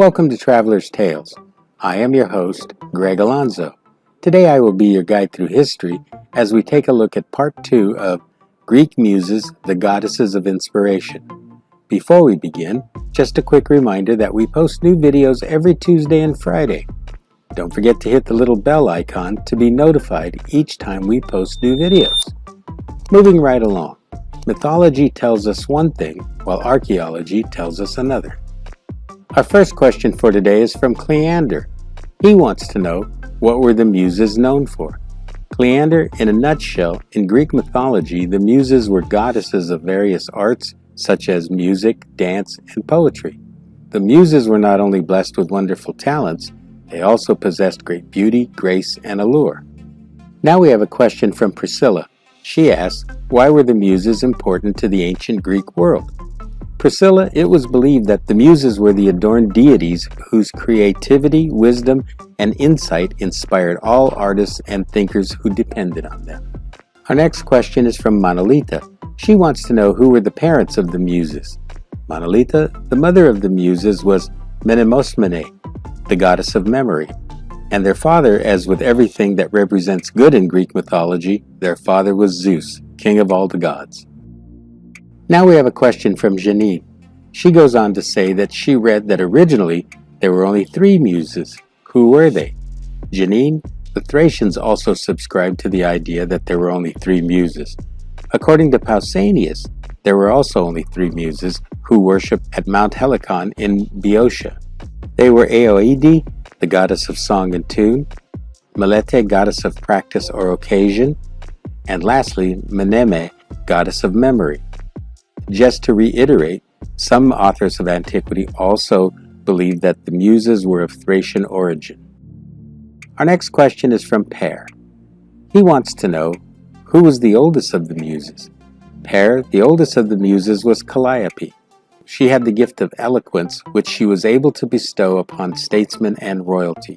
Welcome to Traveler's Tales. I am your host, Greg Alonzo. Today I will be your guide through history as we take a look at part 2 of Greek Muses, the Goddesses of Inspiration. Before we begin, just a quick reminder that we post new videos every Tuesday and Friday. Don't forget to hit the little bell icon to be notified each time we post new videos. Moving right along, mythology tells us one thing, while archaeology tells us another. Our first question for today is from Cleander. He wants to know, what were the Muses known for? Cleander, in a nutshell, in Greek mythology, the Muses were goddesses of various arts, such as music, dance, and poetry. The Muses were not only blessed with wonderful talents, they also possessed great beauty, grace, and allure. Now we have a question from Priscilla. She asks, why were the Muses important to the ancient Greek world? Priscilla, it was believed that the Muses were the adorned deities whose creativity, wisdom, and insight inspired all artists and thinkers who depended on them. Our next question is from Manolita. She wants to know who were the parents of the Muses. Manolita, the mother of the Muses, was Mnemosyne, the goddess of memory. And their father, as with everything that represents good in Greek mythology, their father was Zeus, king of all the gods. Now we have a question from Janine. She goes on to say that she read that originally there were only 3 Muses. Who were they? Janine, the Thracians also subscribed to the idea that there were only 3 Muses. According to Pausanias, there were also only 3 Muses who worshipped at Mount Helicon in Boeotia. They were Aoede, the goddess of song and tune, Melete, goddess of practice or occasion, and lastly, Mneme, goddess of memory. Just to reiterate, some authors of antiquity also believed that the Muses were of Thracian origin. Our next question is from Per. He wants to know, who was the oldest of the Muses? Per, the oldest of the Muses, was Calliope. She had the gift of eloquence, which she was able to bestow upon statesmen and royalty.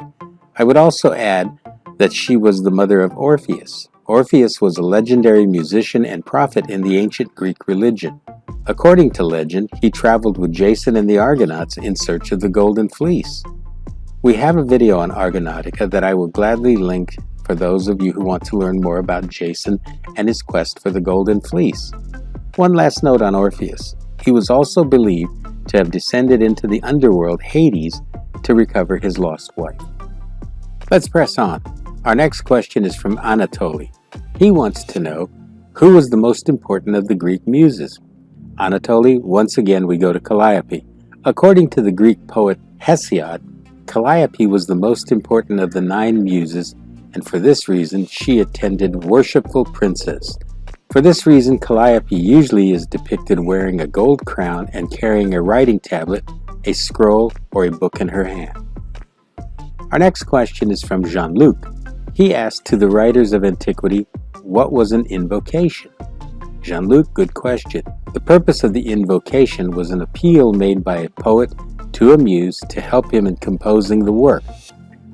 I would also add that she was the mother of Orpheus. Orpheus was a legendary musician and prophet in the ancient Greek religion. According to legend, he traveled with Jason and the Argonauts in search of the Golden Fleece. We have a video on Argonautica that I will gladly link for those of you who want to learn more about Jason and his quest for the Golden Fleece. One last note on Orpheus. He was also believed to have descended into the underworld, Hades, to recover his lost wife. Let's press on. Our next question is from Anatoly. He wants to know, who was the most important of the Greek Muses? Anatoly, once again we go to Calliope. According to the Greek poet Hesiod, Calliope was the most important of the 9 Muses, and for this reason she attended worshipful princes. For this reason, Calliope usually is depicted wearing a gold crown and carrying a writing tablet, a scroll, or a book in her hand. Our next question is from Jean-Luc. He asked to the writers of antiquity, what was an invocation? Jean-Luc, good question. The purpose of the invocation was an appeal made by a poet to a muse to help him in composing the work.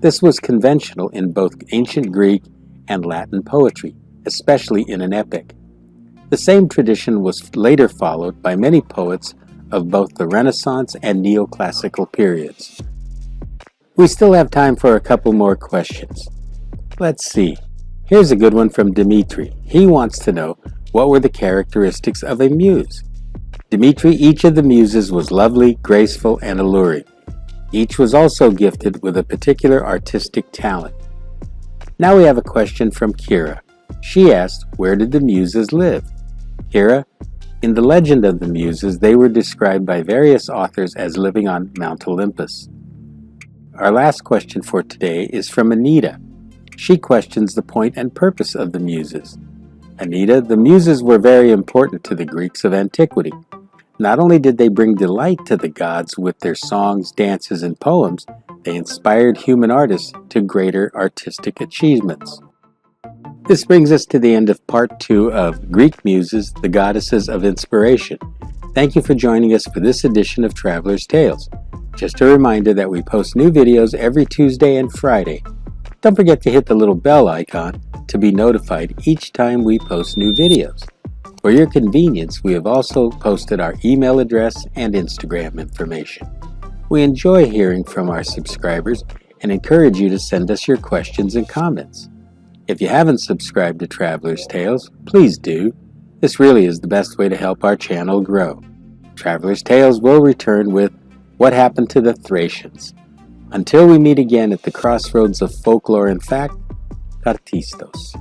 This was conventional in both ancient Greek and Latin poetry, especially in an epic. The same tradition was later followed by many poets of both the Renaissance and neoclassical periods. We still have time for a couple more questions. Let's see. Here's a good one from Dimitri. He wants to know, what were the characteristics of a muse? Dimitri, each of the Muses was lovely, graceful, and alluring. Each was also gifted with a particular artistic talent. Now we have a question from Kira. She asked, where did the Muses live? Kira, in the legend of the Muses, they were described by various authors as living on Mount Olympus. Our last question for today is from Anita. She questions the point and purpose of the Muses. Anita, the Muses were very important to the Greeks of antiquity. Not only did they bring delight to the gods with their songs, dances, and poems, they inspired human artists to greater artistic achievements. This brings us to the end of part 2 of Greek Muses, the Goddesses of Inspiration. Thank you for joining us for this edition of Traveler's Tales. Just a reminder that we post new videos every Tuesday and Friday. Don't forget to hit the little bell icon to be notified each time we post new videos. For your convenience, we have also posted our email address and Instagram information. We enjoy hearing from our subscribers and encourage you to send us your questions and comments. If you haven't subscribed to Traveler's Tales, please do. This really is the best way to help our channel grow. Traveler's Tales will return with What Happened to the Thracians. Until we meet again at the crossroads of folklore and fact, Kartistos.